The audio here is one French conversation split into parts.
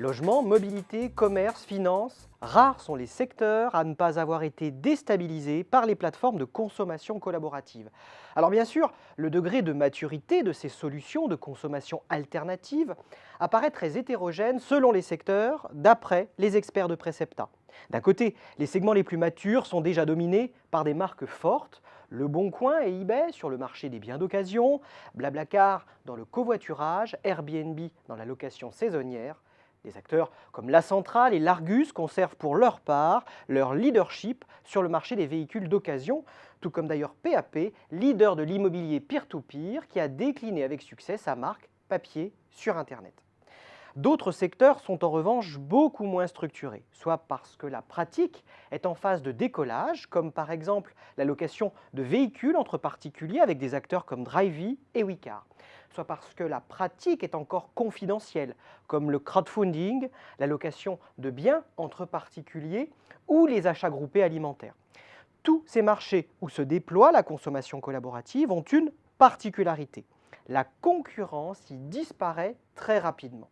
Logement, mobilité, commerce, finance, rares sont les secteurs à ne pas avoir été déstabilisés par les plateformes de consommation collaborative. Alors bien sûr, le degré de maturité de ces solutions de consommation alternative apparaît très hétérogène selon les secteurs, d'après les experts de Precepta. D'un côté, les segments les plus matures sont déjà dominés par des marques fortes, Le Bon Coin et eBay sur le marché des biens d'occasion, Blablacar dans le covoiturage, Airbnb dans la location saisonnière. Des acteurs comme La Centrale et l'Argus conservent pour leur part leur leadership sur le marché des véhicules d'occasion, tout comme d'ailleurs PAP, leader de l'immobilier peer-to-peer, qui a décliné avec succès sa marque papier sur Internet. D'autres secteurs sont en revanche beaucoup moins structurés, soit parce que la pratique est en phase de décollage, comme par exemple la location de véhicules entre particuliers avec des acteurs comme Drivey et Wicar, soit parce que la pratique est encore confidentielle, comme le crowdfunding, la location de biens entre particuliers ou les achats groupés alimentaires. Tous ces marchés où se déploie la consommation collaborative ont une particularité. La concurrence y disparaît très rapidement.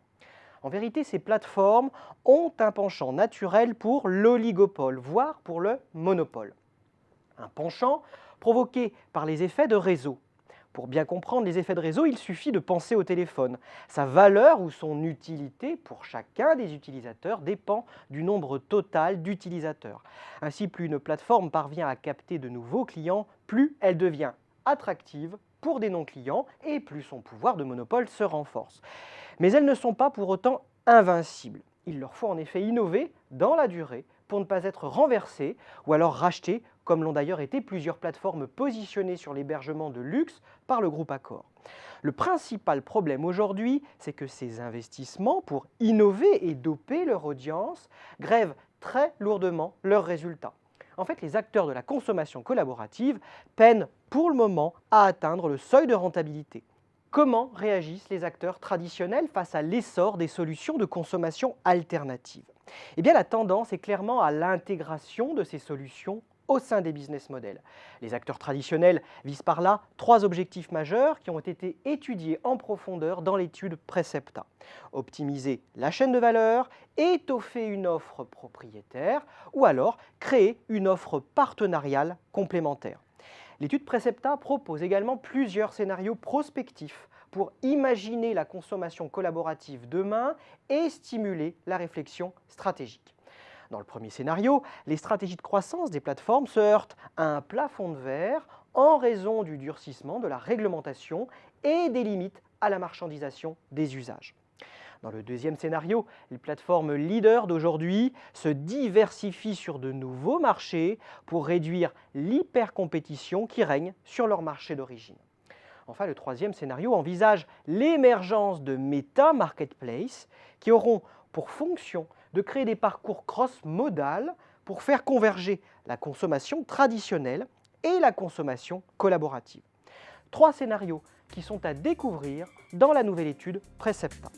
En vérité, ces plateformes ont un penchant naturel pour l'oligopole, voire pour le monopole. Un penchant provoqué par les effets de réseau. Pour bien comprendre les effets de réseau, il suffit de penser au téléphone. Sa valeur ou son utilité pour chacun des utilisateurs dépend du nombre total d'utilisateurs. Ainsi, plus une plateforme parvient à capter de nouveaux clients, plus elle devient attractive pour des non-clients et plus son pouvoir de monopole se renforce. Mais elles ne sont pas pour autant invincibles. Il leur faut en effet innover dans la durée pour ne pas être renversées ou alors rachetées, comme l'ont d'ailleurs été plusieurs plateformes positionnées sur l'hébergement de luxe par le groupe Accor. Le principal problème aujourd'hui, c'est que ces investissements pour innover et doper leur audience grèvent très lourdement leurs résultats. En fait, les acteurs de la consommation collaborative peinent pour le moment à atteindre le seuil de rentabilité. Comment réagissent les acteurs traditionnels face à l'essor des solutions de consommation alternatives? Eh bien, la tendance est clairement à l'intégration de ces solutions au sein des business models. Les acteurs traditionnels visent par là trois objectifs majeurs qui ont été étudiés en profondeur dans l'étude Precepta. Optimiser la chaîne de valeur, étoffer une offre propriétaire ou alors créer une offre partenariale complémentaire. L'étude Precepta propose également plusieurs scénarios prospectifs pour imaginer la consommation collaborative demain et stimuler la réflexion stratégique. Dans le premier scénario, les stratégies de croissance des plateformes se heurtent à un plafond de verre en raison du durcissement de la réglementation et des limites à la marchandisation des usages. Dans le deuxième scénario, les plateformes leaders d'aujourd'hui se diversifient sur de nouveaux marchés pour réduire l'hypercompétition qui règne sur leur marché d'origine. Enfin, le troisième scénario envisage l'émergence de méta-marketplaces qui auront pour fonction de créer des parcours cross-modal pour faire converger la consommation traditionnelle et la consommation collaborative. Trois scénarios qui sont à découvrir dans la nouvelle étude Precepta.